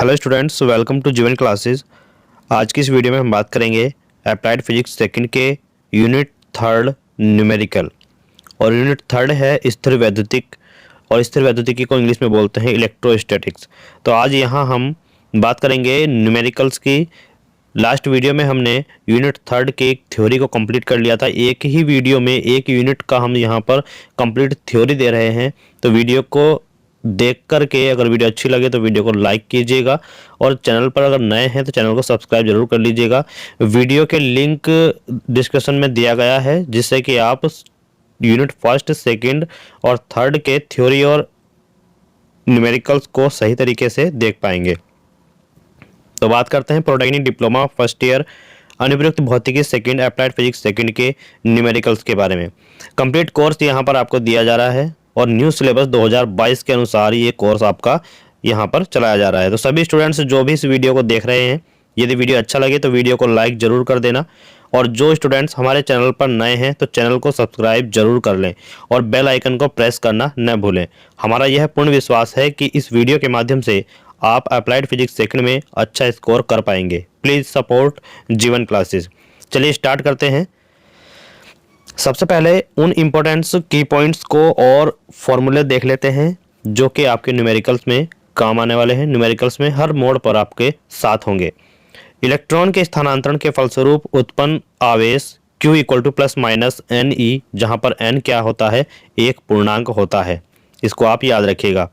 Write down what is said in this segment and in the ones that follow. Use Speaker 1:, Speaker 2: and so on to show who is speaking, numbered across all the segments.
Speaker 1: Hello students, welcome to जीवन classes. आज की इस वीडियो में हम बात करेंगे अप्लाइड फिजिक्स सेकंड के यूनिट थर्ड न्यूमेरिकल। और यूनिट थर्ड है स्थिर वैद्युतिक, और स्थिर वैद्युतिकी को इंग्लिश में बोलते हैं इलेक्ट्रोस्टैटिक्स। तो आज यहाँ हम बात करेंगे न्यूमेरिकल्स की। लास्ट वीडियो में हमने यूनिट थर्ड के एक थ्योरी को कंप्लीट कर लिया था। एक ही वीडियो में एक यूनिट का हम यहाँ पर कंप्लीट थ्योरी दे रहे हैं। तो वीडियो को देख करके अगर वीडियो अच्छी लगे तो वीडियो को लाइक कीजिएगा, और चैनल पर अगर नए हैं तो चैनल को सब्सक्राइब जरूर कर लीजिएगा। वीडियो के लिंक डिस्क्रिप्शन में दिया गया है, जिससे कि आप यूनिट फर्स्ट, सेकंड और थर्ड के थ्योरी और न्यूमेरिकल्स को सही तरीके से देख पाएंगे। तो बात करते हैं पॉलिटेक्निक डिप्लोमा फर्स्ट ईयर अनुप्रयुक्त भौतिकी सेकंड, अप्लाइड फिजिक्स सेकंड के न्यूमेरिकल्स के बारे में। कंप्लीट कोर्स यहाँ पर आपको दिया जा रहा है, और न्यू सिलेबस 2022 के अनुसार ये कोर्स आपका यहाँ पर चलाया जा रहा है। तो सभी स्टूडेंट्स जो भी इस वीडियो को देख रहे हैं, यदि वीडियो अच्छा लगे तो वीडियो को लाइक जरूर कर देना, और जो स्टूडेंट्स हमारे चैनल पर नए हैं तो चैनल को सब्सक्राइब जरूर कर लें और बेल आइकन को प्रेस करना न भूलें। हमारा यह पूर्ण विश्वास है कि इस वीडियो के माध्यम से आप अप्लाइड फिजिक्स सेकंड में अच्छा स्कोर कर पाएंगे। प्लीज़ सपोर्ट जीवन क्लासेस। चलिए स्टार्ट करते हैं। सबसे पहले उन इम्पोर्टेंट्स की पॉइंट्स को और फॉर्मूले देख लेते हैं जो कि आपके न्यूमेरिकल्स में काम आने वाले हैं। न्यूमेरिकल्स में हर मोड पर आपके साथ होंगे। इलेक्ट्रॉन के स्थानांतरण के फलस्वरूप उत्पन्न आवेश Q equal to plus minus n e, जहाँ पर n क्या होता है, एक पूर्णांक होता है। इसको आप याद रखिएगा।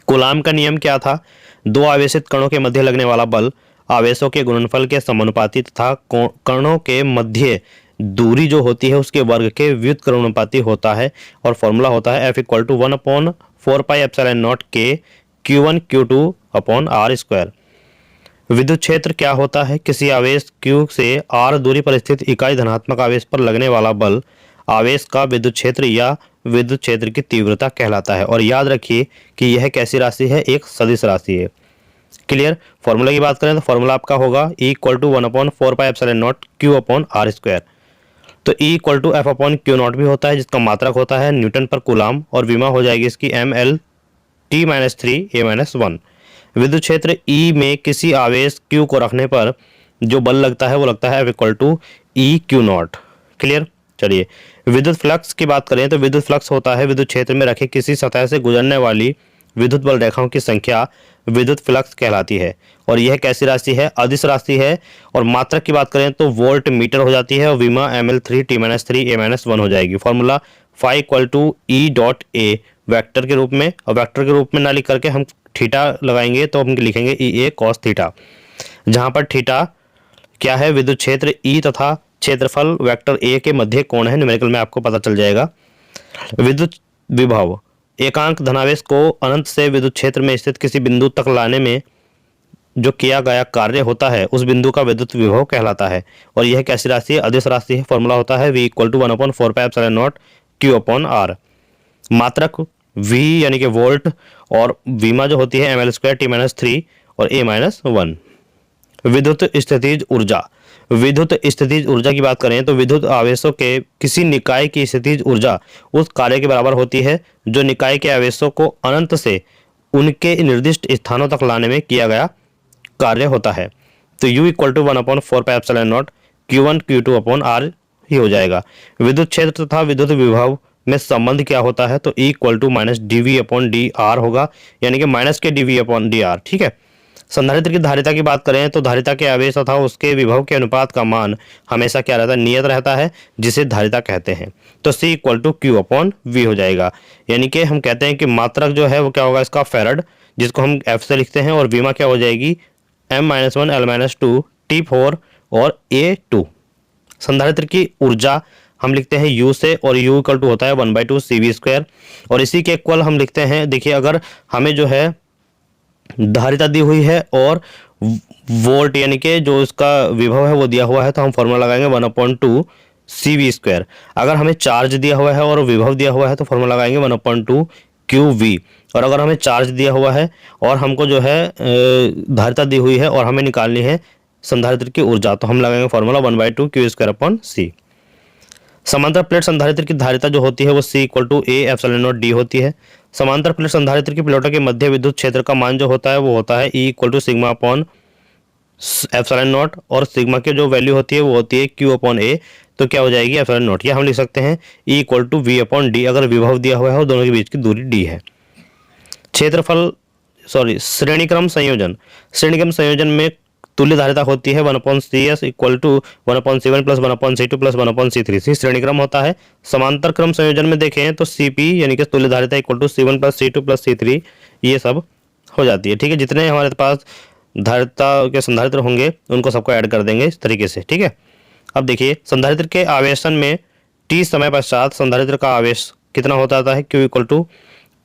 Speaker 1: कूलाम का नियम क्या था? दो आवेशित कणों के मध्य लगने वाला बल आवेशों के गुणनफल के समानुपाती तथा कणों के मध्य दूरी जो होती है उसके वर्ग के व्युत्क्रमानुपाती होता है। और फॉर्मूला होता है F equal to 1/4 pi epsilon naught के Q1 Q2 upon R square. विद्युत क्षेत्र क्या होता है? किसी आवेश Q से R दूरी पर स्थित इकाई धनात्मक आवेश पर लगने वाला बल आवेश का विद्युत क्षेत्र या विद्युत क्षेत्र की तीव्रता कहलाता है। और याद रखिए कि यह कैसी राशि है? एक सदिश राशि है। क्लियर? फॉर्मूला की बात करें तो फॉर्मूला आपका होगा E equal to 1/4 pi epsilon naught Q upon R square. तो E equal to F upon Q naught भी होता है, जिसका मात्रक होता है न्यूटन पर कूलाम, और विमा हो जाएगी इसकी mL/T-3A-1। विद्युत क्षेत्र E में किसी आवेश Q को रखने पर जो बल लगता है वो लगता है F equal to EQ naught. Clear? चलिए विद्युत फ्लक्स की बात करें तो विद्युत फ्लक्स होता है विद्युत क्षेत्र में रखे किसी सतह से गुजरने वाली विद्युत बल रेखाओं की संख्या विद्युत फ्लक्स कहलाती है। और यह कैसी राशि है? अदिश राशि है। और मात्रक की बात करें तो वोल्ट मीटर हो जाती है, और विमा mL/T-3A-1 हो जाएगी। Formula φ equal to E dot A vector के रूप में, और वैक्टर के रूप में ना लिख करके हम थीटा लगाएंगे तो हम लिखेंगे EA cos थीटा, जहां पर थीटा क्या है? विद्युत क्षेत्र E तथा क्षेत्रफल वेक्टर A के मध्य कोण है। न्यूमेरिकल में आपको पता चल जाएगा। विद्युत विभव एकांक धनावेश को अनंत से विद्युत क्षेत्र में स्थित किसी बिंदु तक लाने में जो किया गया कार्य होता है उस बिंदु का विद्युत विभव कहलाता है। और यह कैसी राशि है? अदिश राशि है। फॉर्मूला होता है V equal to 1/4 pi epsilon naught Q upon R। मात्रक V यानी कि वोल्ट, और विमा जो होती है mL/T-3 और A-1। विद्युत स्थितिज ऊर्जा। विद्युत स्थितिज ऊर्जा की बात करें तो विद्युत आवेशों के किसी निकाय की स्थितिज ऊर्जा उस कार्य के बराबर होती है जो निकाय के आवेशों को अनंत से उनके निर्दिष्ट स्थानों तक लाने में किया गया कार्य होता है। तो U equal to 1/4 pi epsilon naught Q1 Q2 upon R ही हो जाएगा। विद्युत क्षेत्र तथा विद्युत विभव में संबंध क्या होता है? तो E equal to minus dV upon dR होगा, यानी कि माइनस के dV अपॉन dR। ठीक है। संधारित्र की धारिता की बात करें तो धारिता के आवेश तथा उसके विभव के अनुपात का मान हमेशा क्या रहता है? नियत रहता है, जिसे धारिता कहते हैं। तो C equal to Q upon V हो जाएगा। यानी कि हम कहते हैं कि मात्रक जो है वो क्या होगा? इसका फेरड, जिसको हम F से लिखते हैं, और विमा क्या हो जाएगी? M-1 L-2 T4 और A2। संधारित्र की ऊर्जा हम लिखते हैं U से, और U इक्वल टू होता है 1/2 CV स्क्वायर। और इसी के इक्वल हम लिखते हैं, देखिए अगर हमें जो है धारिता दी हुई है और वोल्ट यानी कि जो इसका विभव है वो दिया हुआ है, तो हम फॉर्मूला लगाएंगे 1/2 CV स्क्वायर। अगर हमें चार्ज दिया हुआ है और विभव दिया हुआ है तो फॉर्मूला लगाएंगे 1/2 QV। और अगर हमें चार्ज दिया हुआ है और हमको जो है धारिता दी हुई है और हमें निकालनी है संधारित्र की ऊर्जा, तो हम लगाएंगे formula 1/2 Q square upon C। समांतर प्लेट संधारित्र की धारिता जो होती है वो C equal to A epsilon naught D होती है। समांतर प्लेट संधारित्र की प्लेटों के मध्य विद्युत क्षेत्र का मान जो होता है वो होता है E equal to sigma upon epsilon naught, और सिग्मा की जो वैल्यू होती है वो होती है Q अपॉन ए। तो क्या हो जाएगी एप्सिलॉन नॉट, या हम लिख सकते हैं E equal to V upon D, अगर विभव दिया हुआ है और दोनों के बीच की दूरी d है। क्षेत्रफल श्रेणीक्रम संयोजन में तुल्य धारिता होती है 1/CS equal to 1/C1 plus 1/C2 plus 1/C3। श्रेणीक्रम होता है। समांतर क्रम संयोजन में देखें तो CP यानी कि तुल्य धारिता equal to C1 plus C2 plus C3 ये सब हो जाती है। ठीक है, जितने हमारे पास धारिता के संधारित्र होंगे उनको सबको ऐड कर देंगे इस तरीके से। ठीक है, अब देखिए संधारित्र के आवेशन में t समय पश्चात संधारित्र का आवेश कितना हो जाता है, Q equal to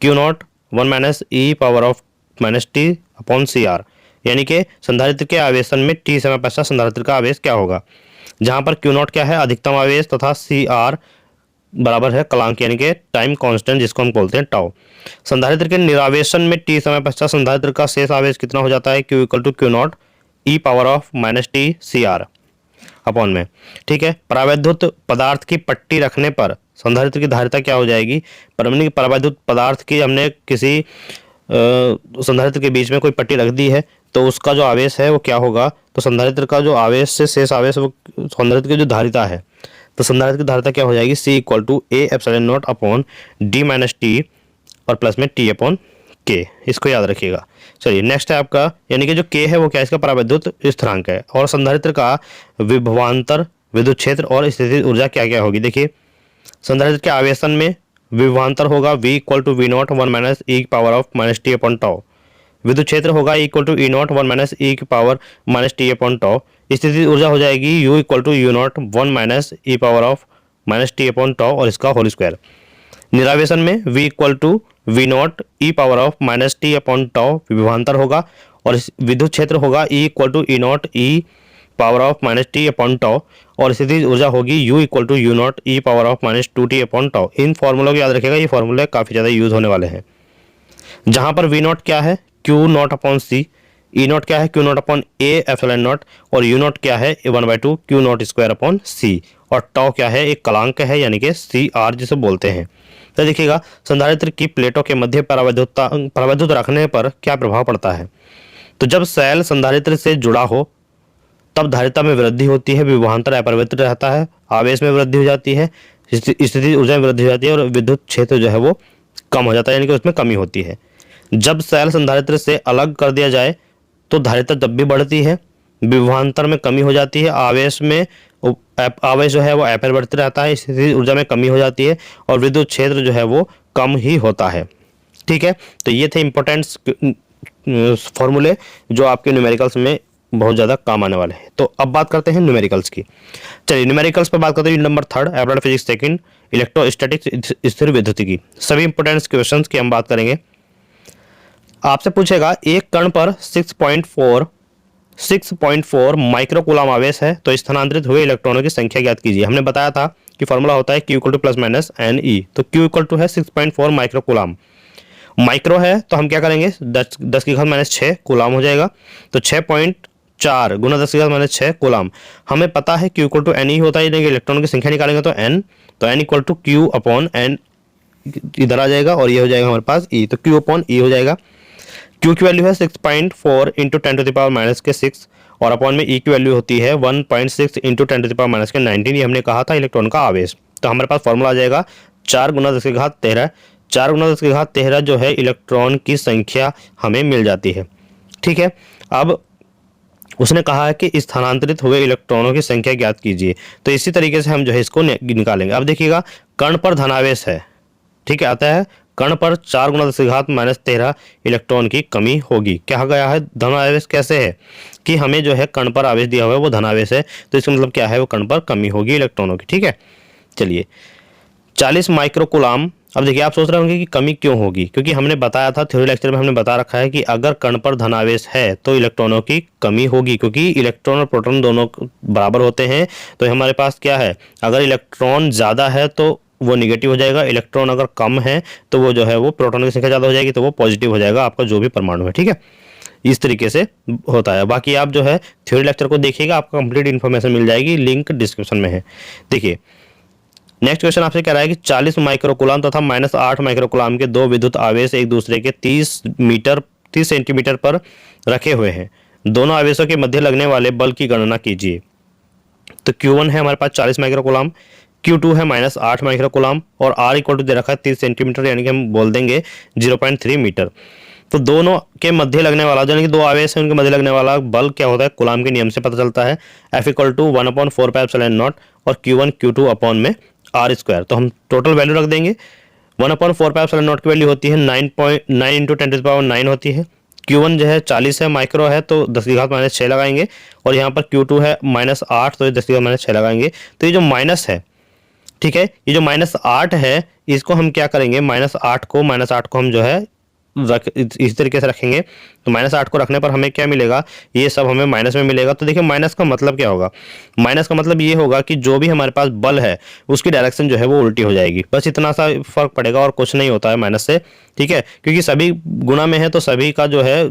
Speaker 1: Q0 1 minus e power of minus t upon CR, यानी कि संधारित्र के आवेशन में t समय पश्चात संधारित्र का आवेश क्या होगा, जहां पर Q0 क्या है अधिकतम आवेश तथा CR बराबर है कलांक यानी कि टाइम कांस्टेंट जिसको हम बोलते हैं टाउ। संधारित्र के निरावेशन में t समय पश्चात संधारित्र का शेष आवेश कितना हो जाता है, Q equal to Q0 e power of minus t CR upon में। ठीक है, परावैद्युत पदार्थ की पट्टी रखने पर संधारित्र की धारिता क्या हो जाएगी, परावैद्युत पदार्थ की हमने किसी संधारित्र के बीच में कोई पट्टी रख दी है तो उसका जो आवेश है वो क्या होगा, तो संधारित्र का जो आवेश से शेष आवेश वो संधारित्र की जो धारिता है, तो संधारित्र की धारिता क्या हो जाएगी C equal to A epsilon naught upon D minus t और प्लस में T अपॉन K, इसको याद रखिएगा। चलिए नेक्स्ट है आपका, यानी कि जो K है वो क्या है, इसका परावैद्युत स्थिरांक है, और संधारित्र का विभवांतर विद्युत क्षेत्र और स्थितिज ऊर्जा क्या क्या होगी। देखिए संधारित्र के आवेशन में विभवांतर होगा V equal to V0 1 minus e power of minus t upon tau. विद्युत क्षेत्र होगा E equal to E0 1 minus e की power minus t upon tau. स्थितिज ऊर्जा हो जाएगी U equal to U0 1 minus e power of minus t upon tau और इसका होल स्क्वायर। निरावेशन में V equal to V0 e power of minus t upon tau विभवांतर होगा, और विद्युत क्षेत्र होगा E equal to E0 e power of minus t upon tau, और स्थितिज ऊर्जा होगी U equal to U0 e power of minus 2t upon tau. इन फॉर्मूलों को याद रखिएगा, ये फॉर्मूले काफ़ी ज़्यादा यूज होने वाले हैं। जहाँ पर V0 क्या है Q0 अपॉन C, E0 क्या है Q0 upon A epsilon naught, और U0 क्या है 1/2 Q0 स्क्वायर अपॉन C, और टाउ क्या है एक कलांक है यानी कि CR जिसे बोलते हैं। तो देखिएगा संधारित्र की प्लेटों के मध्य परावैद्युत रखने पर क्या प्रभाव पड़ता है। तो जब सेल संधारित्र से जुड़ा हो तब धारिता में वृद्धि होती है, विभवांतर अपरिवर्तित रहता है, आवेश में वृद्धि हो जाती है, स्थितिज ऊर्जा में वृद्धि हो जाती है, और विद्युत क्षेत्र जो है वो कम हो जाता है यानी कि उसमें कमी होती है। जब सेल संधारित्र से अलग कर दिया जाए तो धारिता जब भी बढ़ती है, विभवांतर में कमी हो जाती है, आवेश जो है वो अपरिवर्तित रहता है, स्थितिज ऊर्जा में कमी हो जाती है, और विद्युत क्षेत्र जो है वो कम ही होता है। ठीक है, तो ये थे इंपॉर्टेंट फॉर्मूले जो आपके न्यूमेरिकल्स में बहुत ज़्यादा काम आने वाले हैं। तो अब बात करते हैं न्यूमेरिकल्स की। चलिए न्यूमेरिकल्स पर बात करते हैं। Number 3 applied physics second electrostatics स्थिर विद्युतिकी, सभी इंपॉर्टेंट क्वेश्चंस की हम बात करेंगे। आपसे पूछेगा एक कण पर 6.4 माइक्रोकूलम आवेश है तो स्थानांतरित हुए इलेक्ट्रॉनों की संख्या ज्ञात कीजिए। हमने बताया था कि फॉर्मूला होता है Q equal to plus minus NE, तो Q इक्वल टू है 6.4 माइक्रोकूलम। माइक्रो है तो हम क्या करेंगे 10 की घात माइनस 6 कूलम हो जाएगा, तो 6.4 गुना 10 की घात माइनस 6 कूलम। हमें पता है Q इक्वल टू NE होता है, यानी कि इलेक्ट्रॉन की संख्या निकालेंगे तो N equal to Q upon N इधर आ जाएगा, और ये हो जाएगा हमारे पास E, तो Q अपॉन E हो जाएगा। Q की वैल्यू है 6.4 into 10 to the power minus के 6, और अपॉन में E की वैल्यू होती है 1.6 into 10 to the power minus के 19। ये हमने कहा था इलेक्ट्रॉन का आवेश। तो हमारे पास फॉर्मूला आ जाएगा 4 गुना 10 की घात 13। 4 गुना 10 की घात 13 जो है इलेक्ट्रॉन की संख्या हमें मिल जाती है। ठीक है, अब उसने कहा है कि स्थानांतरित हुए इलेक्ट्रॉनों की संख्या ज्ञात कीजिए, तो इसी तरीके से हम जो है इसको निकालेंगे। अब देखिएगा कण पर धनावेश है, ठीक है, आता है कण पर 4 गुना 10 की घात माइनस 13 इलेक्ट्रॉन की कमी होगी। क्या गया है धनावेश कैसे है कि हमें जो है कण पर आवेश दिया हुआ है वो धनावेश है, तो इसका मतलब क्या है वो कण पर कमी होगी इलेक्ट्रॉनों की। ठीक है, चलिए 40 माइक्रोकूलम। अब देखिए आप सोच रहे होंगे कि कमी क्यों होगी, क्योंकि हमने बताया था थ्योरी लेक्चर में, हमने बता रखा है कि अगर कण पर धनावेश है तो इलेक्ट्रॉनों की कमी होगी, क्योंकि इलेक्ट्रॉन और प्रोटॉन दोनों बराबर होते हैं। तो हमारे पास क्या है, अगर इलेक्ट्रॉन ज़्यादा है तो वो निगेटिव हो जाएगा, इलेक्ट्रॉन अगर कम है तो वो जो है वो प्रोटॉन की संख्या ज़्यादा हो जाएगी तो वो पॉजिटिव हो जाएगा आपका जो भी परमाणु है। ठीक है, इस तरीके से होता है। बाकी आप जो है थ्योरी लेक्चर को देखिएगा, आपको कंप्लीट इन्फॉर्मेशन मिल जाएगी, लिंक डिस्क्रिप्शन में है। देखिए नेक्स्ट क्वेश्चन आपसे कह रहा है कि 40 माइक्रोकूलम तथा -8 माइक्रोकूलम के दो विद्युत आवेश एक दूसरे के 30 सेंटीमीटर पर रखे हुए हैं। दोनों आवेशों के मध्य लगने वाले बल की गणना कीजिए। तो Q1 है हमारे पास 40 माइक्रोकूलम, Q2 है -8 माइक्रोकूलम और R इक्वल टू दे रखा है 30 सेंटीमीटर, यानी कि हम बोल देंगे 0.3 मीटर। तो दोनों के मध्य लगने वाला, यानी कि दो आवेश है उनके मध्य लगने वाला बल क्या होता है, कूलम के नियम से पता चलता है। F इक्वल टू 1/4πε0 और Q1 Q2 अपॉन में R स्क्वायर। तो हम टोटल वैल्यू रख देंगे। 1/4πε0 की वैल्यू होती है 9.9 × 10⁻9 होती है। Q1 जो है 40 है, माइक्रो है, तो 10⁻⁻6 लगाएंगे और यहाँ पर Q2 है -8, तो 10⁻⁻6 लगाएंगे। तो ये जो माइनस है, ठीक है, ये जो -8 है इसको हम क्या करेंगे, -8 को हम जो है इस तरीके से रखेंगे। तो -8 को रखने पर हमें क्या मिलेगा, ये सब हमें माइनस में मिलेगा। तो देखिए माइनस का मतलब क्या होगा, माइनस का मतलब ये होगा कि जो भी हमारे पास बल है उसकी डायरेक्शन जो है वो उल्टी हो जाएगी। बस इतना सा फर्क पड़ेगा और कुछ नहीं होता है माइनस से, ठीक है, क्योंकि सभी गुणा में है तो सभी का जो है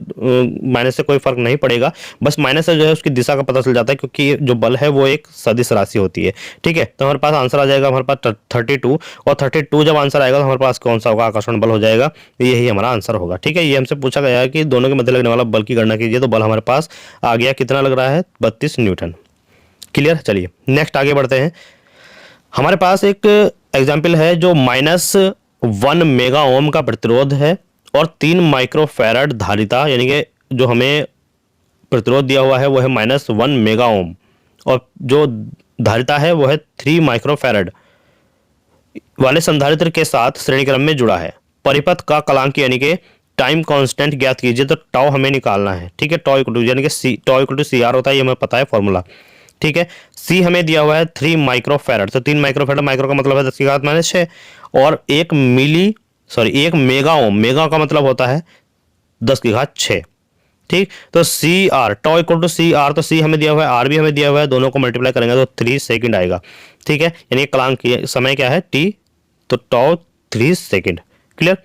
Speaker 1: माइनस से कोई फर्क नहीं पड़ेगा। बस माइनस से जो है उसकी दिशा का पता चल जाता है, क्योंकि जो बल है वो एक सदिश राशि होती है, ठीक है। तो हमारे पास आंसर आ जाएगा हमारे पास 32, और 32 जब आंसर आएगा तो हमारे पास कौन सा होगा, आकर्षण बल हो जाएगा। यही हमारा आंसर होगा, ठीक है। ये हमसे पूछा गया है कि दोनों के मध्य लगने वाला बल की गणना कीजिए। तो बल हमारे पास आ गया, कितना लग रहा है, 32 न्यूटन। क्लियर। चलिए नेक्स्ट आगे बढ़ते हैं। हमारे पास एक एग्जाम्पल है जो -1 मेगा ओम का प्रतिरोध है और 3 माइक्रोफैरड धारिता, यानी कि जो हमें प्रतिरोध दिया हुआ है वो है -1 मेगा ओम और जो धारिता है वो है 3 माइक्रोफैरड वाले संधारित्र के साथ श्रेणी क्रम में जुड़ा है। परिपथ का कलांक यानी कि टाइम कांस्टेंट ज्ञात कीजिए। तो टाउ हमें निकालना है, ठीक है। टाउ इक्वल टू, यानी कि टाउ इक्वल टू CR होता है, ये हमें पता है फॉर्मूला, ठीक है। C हमें दिया हुआ है 3 माइक्रोफैरड। तो 3 माइक्रोफैरड, माइक्रो का मतलब है 10⁻⁻6 और 1 मेगा ओम, मेगा का मतलब होता है 10⁻6, ठीक। तो CR, tau equal to CR, तो C हमें दिया हुआ है, R भी हमें दिया हुआ है, दोनों को मल्टीप्लाई करेंगे तो 3 सेकंड आएगा, ठीक है। यानी कलांक समय क्या है, T, तो टाउ 3 सेकंड। क्लियर।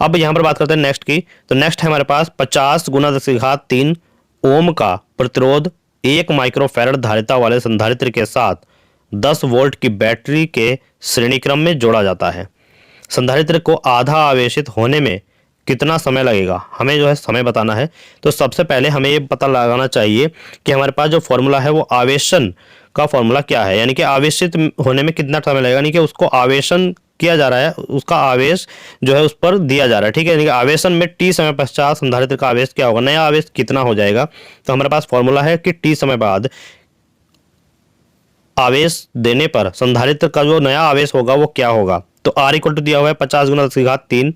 Speaker 1: अब यहां पर बात करते हैं नेक्स्ट की। तो नेक्स्ट है हमारे पास 50 × 10⁻³ ओम का प्रतिरोध 1 माइक्रोफैरड धारिता वाले संधारित्र के साथ 10 वोल्ट की बैटरी के श्रेणी क्रम में जोड़ा जाता है। संधारित्र को आधा आवेशित होने में कितना समय लगेगा, हमें जो है समय बताना है। तो सबसे पहले हमें ये पता लगाना चाहिए कि हमारे पास जो फॉर्मूला है वो आवेशन का फॉर्मूला क्या है, यानी कि आवेशित होने में कितना समय लगेगा, यानी कि उसको आवेशन किया जा रहा है, उसका आवेश जो है उस पर दिया जा रहा है, ठीक है। यानी कि आवेशन में T समय पश्चात संधारित्र का आवेश क्या होगा, नया आवेश कितना हो जाएगा। तो हमारे पास फॉर्मूला है कि T समय बाद आवेश देने पर संधारित्र का जो नया आवेश होगा वो क्या होगा। तो R इक्वल टू दिया हुआ है 50 × 10⁻³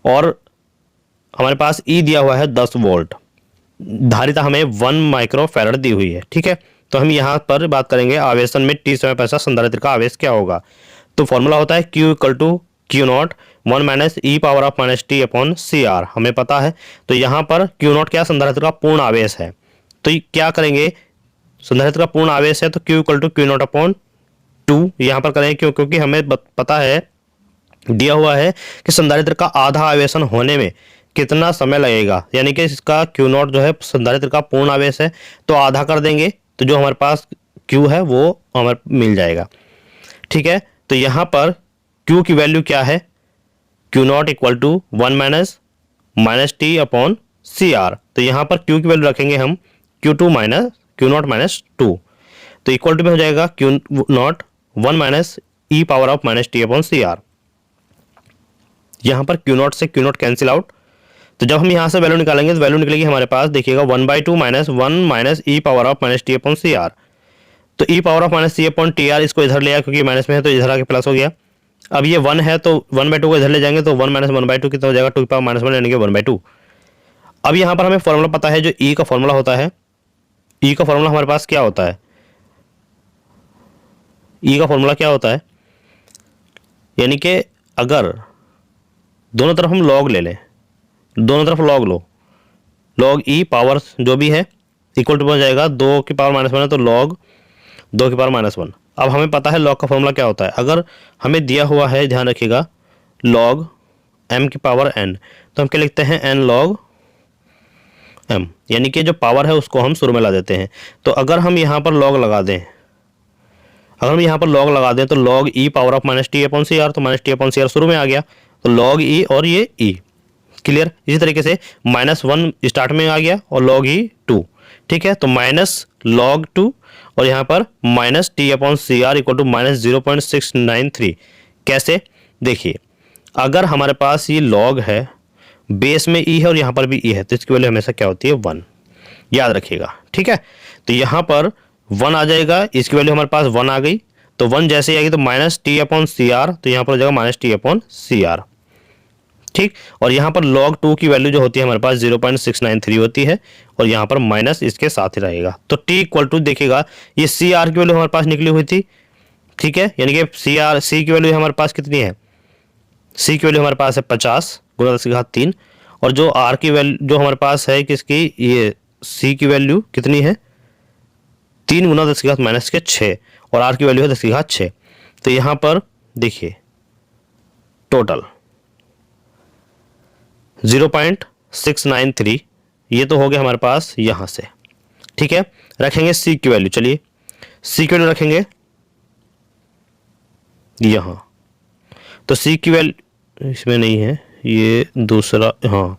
Speaker 1: और हमारे पास E दिया हुआ है 10 वोल्ट, धारिता हमें 1 माइक्रोफैरड दी हुई है, ठीक है। तो हम यहाँ पर बात करेंगे आवेशन में T समय पश्चात संधारित्र का आवेश क्या होगा। तो फॉर्मूला होता है Q equal to Q0 1 - e⁻⁻t upon CR, हमें पता है। तो यहाँ पर Q0 क्या, संधारित्र का पूर्ण आवेश है। तो क्या करेंगे, संधारित्र का पूर्ण आवेश है तो Q equal to Q0 upon 2 यहाँ पर करेंगे। क्यों, क्योंकि हमें पता है, दिया हुआ है कि संधारित्र का आधा आवेशन होने में कितना समय लगेगा, यानी कि इसका Q0 जो है संधारित्र का पूर्ण आवेश है, तो आधा कर देंगे तो जो हमारे पास Q है वो हमें मिल जाएगा, ठीक है। तो यहाँ पर Q की वैल्यू क्या है, Q0 equal to 1 - -t upon CR। तो यहाँ पर Q की वैल्यू रखेंगे हम Q0 -2, तो इक्वल टू में हो जाएगा Q0 1 - e⁻⁻t अपॉन CR। यहाँ पर Q0 से Q0 कैंसिल आउट। तो जब हम यहाँ से वैल्यू निकालेंगे तो वैल्यू निकलेगी हमारे पास, देखिएगा 1/2 -1 - e⁻⁻t अपॉन CR। तो e⁻⁻c अपॉन TR इसको इधर ले आया, क्योंकि माइनस में है तो इधर आके प्लस हो गया। अब ये 1 है तो 1/2 को इधर ले जाएंगे तो 1 - 1/2 कितना हो जाएगा, 2⁻⁻1 यानी कि 1/2। अब यहाँ पर हमें फॉर्मूला पता है, जो E का फॉर्मूला होता है, E का फॉर्मूला हमारे पास क्या होता है, E का फॉर्मूला क्या होता है, यानी कि अगर दोनों तरफ हम लॉग ले लें, दोनों तरफ लॉग लो, लॉग E पावर जो भी है इक्वल टू हो जाएगा 2 की पावर -1 है तो लॉग 2 की पावर -1। अब हमें पता है लॉग का फॉर्मूला क्या होता है। अगर हमें दिया हुआ है, ध्यान रखिएगा, लॉग m की पावर n, तो हम क्या लिखते हैं, n log m, यानी कि जो पावर है उसको हम शुरू में ला देते हैं। तो अगर हम यहाँ पर लॉग लगा दें, अगर हम यहाँ पर लॉग लगा दें तो log e power of minus t upon C R, तो minus t upon C R शुरू में आ गया, तो लॉग ई और ये ई, क्लियर। इसी तरीके से -1 स्टार्ट में आ गया और लॉग ई 2, ठीक है। तो माइनस लॉग 2 और यहाँ पर minus t upon C R equal to -0.693। कैसे, देखिए अगर हमारे पास ये लॉग है, बेस में ई है और यहाँ पर भी ई है, तो इसकी वैल्यू हमेशा क्या होती है 1, याद रखिएगा, ठीक है। तो यहाँ पर 1 आ जाएगा, इसकी वैल्यू हमारे पास 1 आ गई, तो 1 जैसे ही आएगी तो minus t upon C R, तो यहाँ पर हो जाएगा minus t upon C R, ठीक। और यहाँ पर log 2 की वैल्यू जो होती है हमारे पास 0.693 होती है और यहाँ पर माइनस इसके साथ ही रहेगा। तो t इक्वल टू देखिएगा, ये सी आर की वैल्यू हमारे पास निकली हुई थी, ठीक है, यानी कि सी की वैल्यू हमारे पास कितनी है, सी की वैल्यू हमारे पास है 50 गुणा 10⁻³ और जो आर की वैल्यू जो हमारे पास है किसकी, ये सी की वैल्यू कितनी है 3 गुना 10⁻⁻6 और आर की वैल्यू है 10⁻6। तो यहाँ पर देखिए टोटल 0.693 ये तो हो गया हमारे पास यहाँ से, ठीक है। रखेंगे सी की वैल्यू, चलिए सी की वैल्यू रखेंगे यहाँ, तो सी की वैल्यू इसमें नहीं है, ये दूसरा, हाँ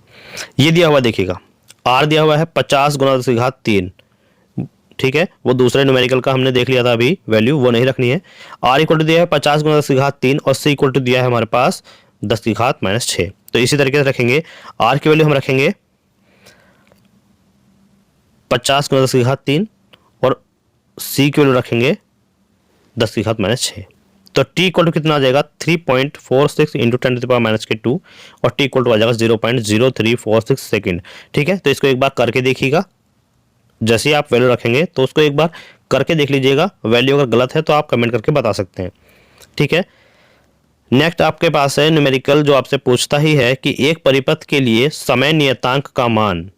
Speaker 1: ये दिया हुआ देखिएगा, आर दिया हुआ है 50 गुना 10⁻3, ठीक है, वो दूसरे न्यूमेरिकल का हमने देख लिया था अभी वैल्यू, वो नहीं रखनी है। आर इक्वल टू दिया है 50 गुना 10⁻3 और सी इक्वल टू दिया है हमारे पास 10⁻⁻6। तो इसी तरीके से रखेंगे, आर की वैल्यू हम रखेंगे 50 गुना 10⁻3 और सी की वैल्यू रखेंगे 10⁻⁻6। तो टी इक्वल टू कितना आ जाएगा 3.46 इंटू 10⁻⁻2 और टी इक्वल टू आ जाएगा 0.0346 सेकेंड, ठीक है। तो इसको एक बार करके देखिएगा, जैसे ही आप वैल्यू रखेंगे तो उसको एक बार करके देख लीजिएगा, वैल्यू अगर गलत है तो आप कमेंट करके बता सकते हैं, ठीक है। नेक्स्ट आपके पास है न्यूमेरिकल जो आपसे पूछता ही है कि एक परिपथ के लिए समय नियतांक का मान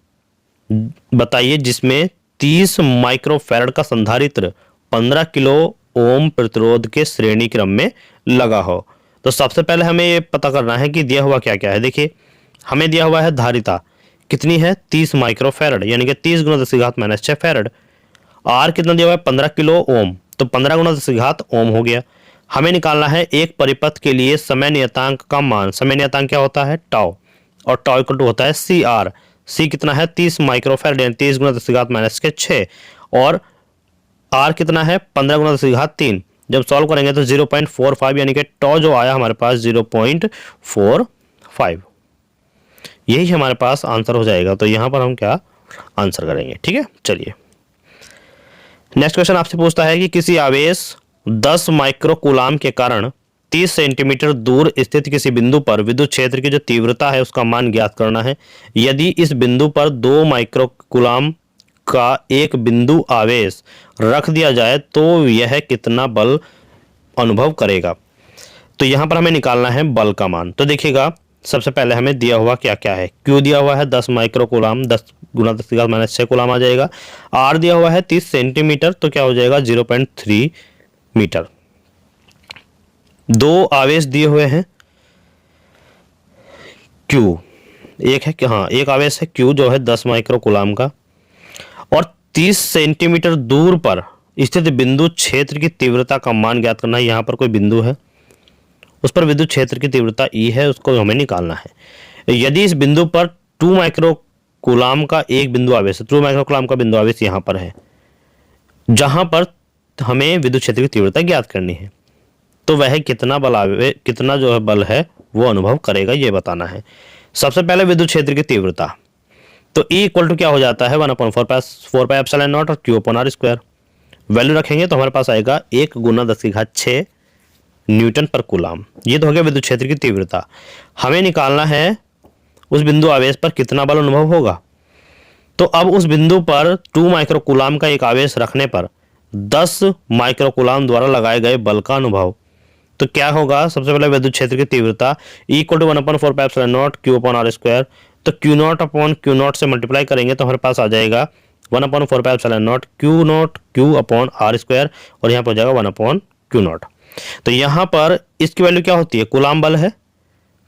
Speaker 1: बताइए जिसमें 30 माइक्रोफैरड का संधारित्र 15 किलो ओम प्रतिरोध के श्रेणी क्रम में लगा हो। तो सबसे पहले हमें ये पता करना है कि दिया हुआ क्या क्या है। देखिए हमें दिया हुआ है धारिता कितनी है 30 माइक्रोफैरड यानी कि 30 गुना 10⁻⁻6 फैरड। आर कितना दिया हुआ है 15 किलो ओम, तो 15 गुना 10 ओम हो गया। हमें निकालना है एक परिपथ के लिए समय नियतांक का मान। समय नियतांक क्या होता है टाउ, और टाउ इक्वल टू होता है सी आर। सी कितना है 30 माइक्रोफैरड यानी 30 गुना 10⁻⁻6 और आर कितना है 15 गुना 10⁻3। जब सॉल्व करेंगे तो 0.45 यानी कि टाउ जो आया हमारे पास 0.45, यही हमारे पास आंसर हो जाएगा। तो यहाँ पर हम क्या आंसर करेंगे, ठीक है। चलिए नेक्स्ट क्वेश्चन आपसे पूछता है कि किसी आवेश 10 माइक्रोकूलाम के कारण 30 सेंटीमीटर दूर स्थित किसी बिंदु पर विद्युत क्षेत्र की जो तीव्रता है उसका मान ज्ञात करना है। यदि इस बिंदु पर 2 माइक्रोकूलाम का एक बिंदु आवेश रख दिया जाए तो यह कितना बल अनुभव करेगा। तो यहाँ पर हमें निकालना है बल का मान। तो देखिएगा सबसे पहले हमें दिया हुआ क्या क्या है। क्यू दिया हुआ है 10 माइक्रोकूलाम, 10 गुना 10⁻⁻6 कूलाम आ जाएगा। आर दिया हुआ है 30 सेंटीमीटर, तो क्या हो जाएगा 0.3 मीटर। दो आवेश दिए हुए हैं क्यू, एक है हाँ एक आवेश है क्यू जो है 10 माइक्रोकूलाम का, और 30 सेंटीमीटर दूर पर स्थित बिंदु क्षेत्र की तीव्रता का मान ज्ञात करना है। यहाँ पर कोई बिंदु है, उस पर विद्युत क्षेत्र की तीव्रता ई है, उसको हमें निकालना है। यदि इस बिंदु पर 2 माइक्रोकूलाम का एक बिंदु आवेश, 2 माइक्रोकूलाम का बिंदु आवेश यहाँ पर है, जहां पर हमें विद्युत क्षेत्र की तीव्रता ज्ञात करनी है, तो वह कितना बल कितना जो है बल है वो अनुभव करेगा, ये बताना है। सबसे पहले विद्युत क्षेत्र की तीव्रता, तो E इक्वल टू क्या हो जाता है 1/4πε0 और Q/r²। वैल्यू रखेंगे तो हमारे पास आएगा 1 गुना 10⁻6 न्यूटन पर कूलाम। ये तो हो गया विद्युत क्षेत्र की तीव्रता। हमें निकालना है उस बिंदु आवेश पर कितना बल अनुभव होगा। तो अब उस बिंदु पर 2 माइक्रोकूलाम का एक आवेश रखने पर 10 माइक्रोकूलाम द्वारा लगाए गए बल का अनुभव, तो क्या होगा। सबसे पहले विद्युत क्षेत्र की तीव्रता E इक्वल टू 1/4πε0 Q/r²। तो Q0 अपॉन Q0 से मल्टीप्लाई करेंगे तो हमारे पास आ जाएगा 1/4πε0 Q0Q/r² और यहाँ पर हो जाएगा 1/Q0। तो यहाँ पर इसकी वैल्यू क्या होती है कूलाम बल है,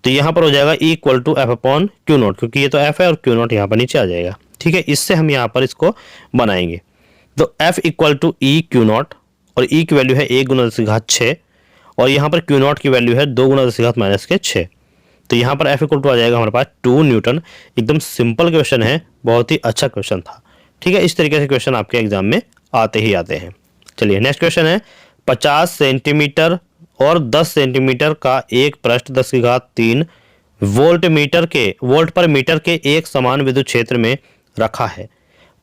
Speaker 1: तो यहाँ पर हो जाएगा E इक्वल टू F/Q0, क्योंकि ये तो F है और Q0 यहाँ पर नीचे आ जाएगा, ठीक है। इससे हम यहाँ पर इसको बनाएंगे। तो F equal to E Q0 और ई की वैल्यू है 1 गुना 10 की घात 6 और यहाँ पर क्यू नॉट की वैल्यू है 2 गुना 10 की घात माइनस के 6। तो यहाँ पर एफ इक्वल टू आ जाएगा हमारे पास 2 न्यूटन। एकदम सिंपल क्वेश्चन है, बहुत ही अच्छा क्वेश्चन था। ठीक है, इस तरीके से क्वेश्चन आपके एग्जाम में आते ही आते हैं। चलिए नेक्स्ट क्वेश्चन है 50 सेंटीमीटर और 10 सेंटीमीटर का एक पृष्ठ 10 की घात 3 वोल्ट पर मीटर के एक समान विद्युत क्षेत्र में रखा है।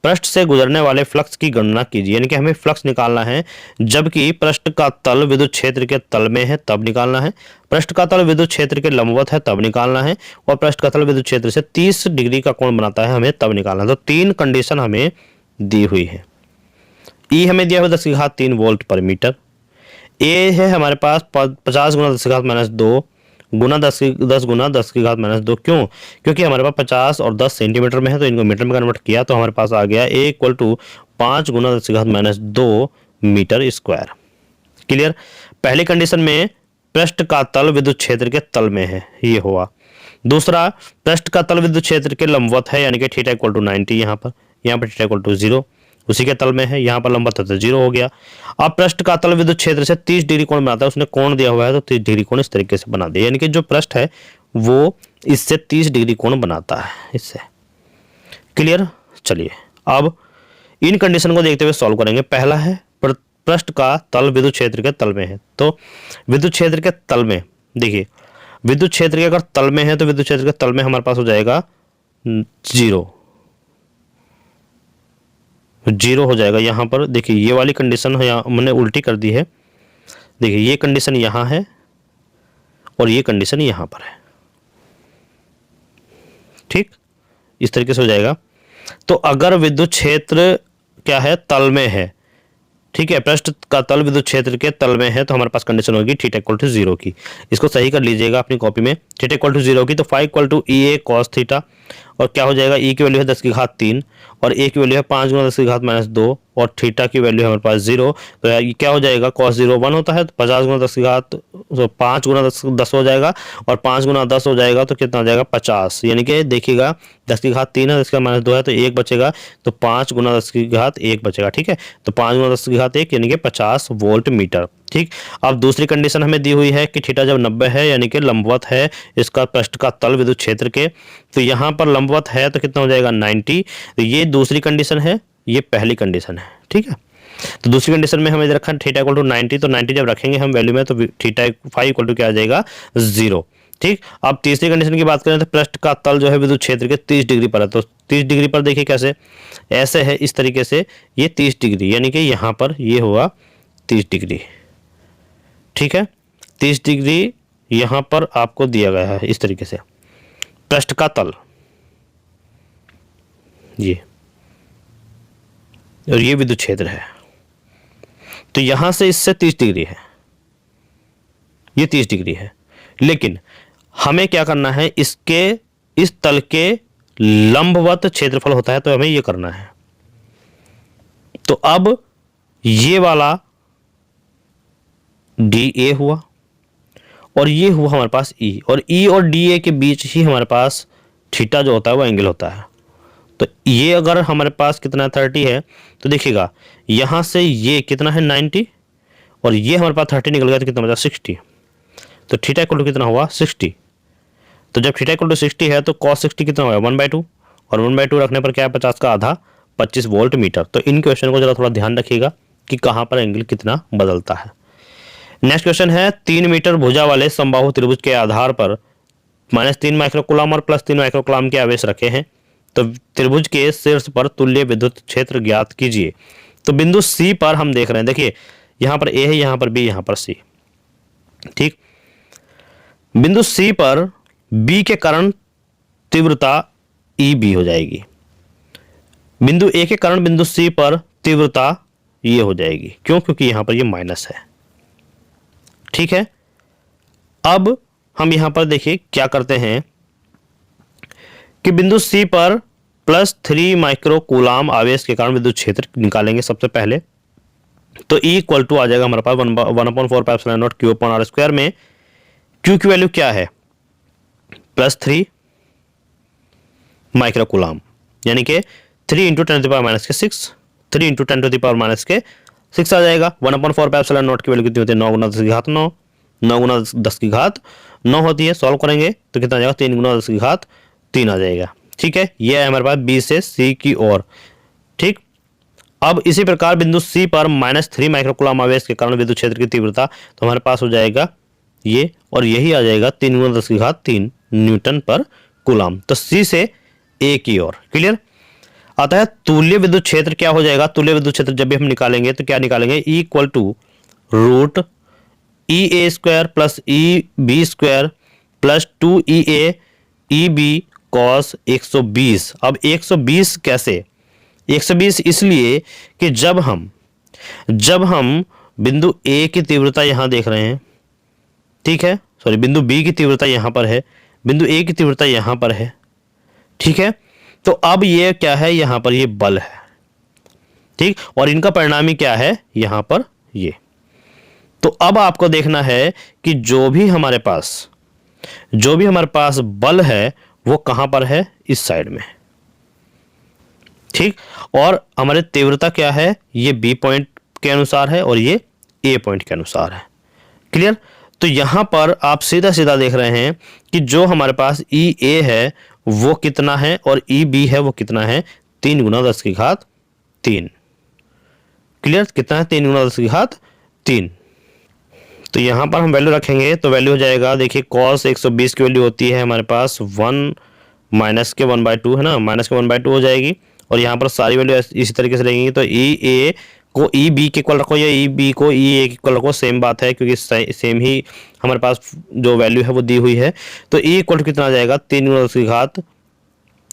Speaker 1: पृष्ठ से गुजरने वाले फ्लक्स की गणना कीजिए, यानी कि हमें फ्लक्स निकालना है जबकि पृष्ठ का तल विद्युत क्षेत्र के तल में है तब निकालना है, पृष्ठ का तल विद्युत क्षेत्र के लंबवत है तब निकालना है, और पृष्ठ का तल विद्युत क्षेत्र से 30 डिग्री का कोण बनाता है हमें तब निकालना है। तो 3 कंडीशन हमें दी हुई है। ई हमें दिया हुआ 10 की घात 3 वोल्ट पर मीटर। ए है हमारे पास 50 गुना 10 की घात माइनस 2 गुना 10 गुना 10 की घात माइनस 2। क्यों? क्योंकि हमारे पास 50 और 10 सेंटीमीटर में है तो इनको मीटर में कन्वर्ट किया तो हमारे पास आ गया ए इक्वल टू 5 गुना 10 की घात माइनस 2 मीटर स्क्वायर। क्लियर? पहली कंडीशन में पृष्ठ का तल विद्युत क्षेत्र के तल में है, ये हुआ। दूसरा, पृष्ठ का तल विद्युत क्षेत्र के लंबवत है, यानी कि थीटा इक्वल टू 90 यहाँ पर थीटा इक्वल टू 0 उसी के तल में है, यहाँ पर लंबवत है तो 0 हो गया। अब पृष्ठ का तल विद्युत क्षेत्र से 30 डिग्री कोण बनाता है, उसने कोण दिया हुआ है तो 30 डिग्री कोण इस तरीके से बना दिया, यानी कि जो पृष्ठ है वो इससे 30 डिग्री कोण बनाता है इससे। क्लियर? चलिए अब इन कंडीशन को देखते हुए सॉल्व करेंगे। पहला है पृष्ठ का तल विद्युत क्षेत्र के तल में है, तो विद्युत क्षेत्र के तल में देखिए, विद्युत क्षेत्र के अगर तल में है तो विद्युत क्षेत्र के तल में हमारे पास हो जाएगा 0 हो जाएगा। यहाँ पर देखिए ये वाली कंडीशन है, यहाँ मैंने उल्टी कर दी है। देखिए ये कंडीशन यहाँ है और ये कंडीशन यहाँ पर है। ठीक, इस तरीके से हो जाएगा। तो अगर विद्युत क्षेत्र क्या है, तल में है, ठीक है, पृष्ठ का तल विद्युत क्षेत्र के तल में है तो हमारे पास कंडीशन होगी थीटा इक्वल टू 0 की। इसको सही कर लीजिएगा अपनी कॉपी में, थीटा इक्वल टू 0 की। तो 5 equal to E A cos theta, और क्या हो जाएगा, ई की वैल्यू है 10 की घात 3 और ए की वैल्यू है 5 गुना 10 की घात माइनस 2 और थीटा की वैल्यू है हमारे पास 0। तो ये क्या हो जाएगा, cos 0 1 होता है तो 50 गुना 10 की घात तो 5 गुना 10 हो जाएगा और 5 गुना 10 हो जाएगा तो कितना हो जाएगा 50, यानी कि देखिएगा 10 की घात 3 है, 10 का माइनस 2 है तो 1 बचेगा, तो 5 गुना 10 की घात 1 बचेगा। ठीक है, तो 5 गुना 10 की घात 1 यानी कि 50 वोल्ट मीटर। ठीक, अब दूसरी कंडीशन हमें दी हुई है कि थीटा जब 90 है यानी कि लंबवत है इसका पृष्ठ का तल विद्युत क्षेत्र के, तो यहाँ पर लंबवत है तो कितना हो जाएगा 90। तो ये दूसरी कंडीशन है, ये पहली कंडीशन है। ठीक है, तो दूसरी कंडीशन में हमें रखा थीटा इक्वल टू 90, तो 90 जब रखेंगे हम वैल्यू में तो थीटा 5 इक्वल टू क्या आ जाएगा 0। ठीक, अब तीसरी कंडीशन की बात करें तो पृष्ठ का तल जो है विद्युत क्षेत्र के 30 डिग्री पर है, तो 30 डिग्री पर देखिए कैसे, ऐसे है इस तरीके से, ये 30 डिग्री यानी कि यहाँ पर ये हुआ 30 डिग्री। ठीक है, 30 डिग्री यहाँ पर आपको दिया गया है इस तरीके से, पृष्ठ का तल ये, और ये विद्युत क्षेत्र है, तो यहां से इससे 30 डिग्री है, ये 30 डिग्री है, लेकिन हमें क्या करना है, इसके इस तल के लंबवत क्षेत्रफल होता है तो हमें ये करना है। तो अब ये वाला डी ए हुआ और ये हुआ हमारे पास ई, और ई और डी ए के बीच ही हमारे पास थीटा जो होता है वो एंगल होता है। तो ये अगर हमारे पास कितना 30 है तो देखिएगा यहाँ से ये कितना है 90 और ये हमारे पास 30 निकल गया तो कितना बचा 60। तो थीटा इक्वल टू कितना हुआ 60। तो जब थीटा इक्वल टू 60 है तो cos 60 कितना हुआ 1/2 और 1/2 रखने पर क्या है 50 का आधा 25 वोल्ट मीटर। तो इन क्वेश्चन को जरा थोड़ा ध्यान रखिएगा कि कहाँ पर एंगल कितना बदलता है। नेक्स्ट क्वेश्चन है 3 मीटर भुजा वाले समबाहु त्रिभुज के आधार पर -3 माइक्रोकूलम और +3 माइक्रोकूलम के आवेश रखे हैं, तो त्रिभुज के शीर्ष पर तुल्य विद्युत क्षेत्र ज्ञात कीजिए। तो बिंदु सी पर हम देख रहे हैं, देखिए यहां पर ए है, यहां पर बी, यहां पर सी। ठीक, बिंदु सी पर बी के कारण तीव्रता ई बी हो जाएगी, बिंदु ए के कारण बिंदु सी पर तीव्रता ये हो जाएगी। क्यों? क्योंकि यहां पर ये माइनस है। ठीक है, अब हम यहां पर देखिए क्या करते हैं कि बिंदु सी पर +3 माइक्रोकूलम आवेश के कारण विद्युत क्षेत्र निकालेंगे सबसे पहले। तो E इक्वल टू आ जाएगा हमारे पास 1/4πε0 Q/r² में Q की वैल्यू क्या है +3 माइक्रोकूलम, यानी कि 3 × 10⁻⁶, 3 × 10⁻⁶, 6 आ जाएगा। 1/4 पे एप्सिलॉन नॉट की वैल्यू कितनी होती है, 9 गुना 10 की घात 9, 9 गुना 10 की घात 9 होती है। सॉल्व करेंगे तो कितना आ जाएगा, 3 गुना 10 की घात 3 आ जाएगा। ठीक है, ये है हमारे पास बी से सी की ओर। ठीक, अब इसी प्रकार बिंदु सी पर -3 माइक्रोकूलम आवेश के कारण विद्युत क्षेत्र की तीव्रता, तो हमारे पास हो जाएगा ये, और यही आ जाएगा 3 गुना 10 की घात 3 न्यूटन पर कूलम। तो सी से ए की ओर। क्लियर। आता है तुल्य विद्युत क्षेत्र क्या हो जाएगा। तुल्य विद्युत क्षेत्र जब भी हम निकालेंगे तो क्या निकालेंगे, equal to root E A square plus E B square plus 2EA E B cos 120। अब 120 कैसे, 120 इसलिए कि जब हम बिंदु ए की तीव्रता यहां देख रहे हैं, ठीक है, सॉरी बिंदु बी की तीव्रता यहां पर है, बिंदु ए की तीव्रता यहां पर है। ठीक है, तो अब ये क्या है, यहां पर ये बल है। ठीक, और इनका परिणामी क्या है यहां पर ये। तो अब आपको देखना है कि जो भी हमारे पास बल है वो कहां पर है, इस साइड में। ठीक, और हमारे तीव्रता क्या है, ये बी पॉइंट के अनुसार है और ये ए पॉइंट के अनुसार है। क्लियर। तो यहां पर आप सीधा सीधा देख रहे हैं कि जो हमारे पास ई ए है वो कितना है और ई बी है वो कितना है, 3 गुना 10 की घात 3। क्लियर, कितना है, 3 गुना 10 की घात 3। तो यहां पर हम वैल्यू रखेंगे तो वैल्यू हो जाएगा, देखिए cos 120 की वैल्यू होती है हमारे पास 1 माइनस के 1/2 है ना, माइनस के 1/2 हो जाएगी। और यहाँ पर सारी वैल्यू इसी तरीके से रहेंगी। तो ई ए को ई बी के इक्वल रखो या ई बी को ई ए के इक्वल रखो, सेम बात है क्योंकि सेम ही हमारे पास जो वैल्यू है वो दी हुई है। तो ई इक्वल कितना आ जाएगा, 3 गुना 10 की घात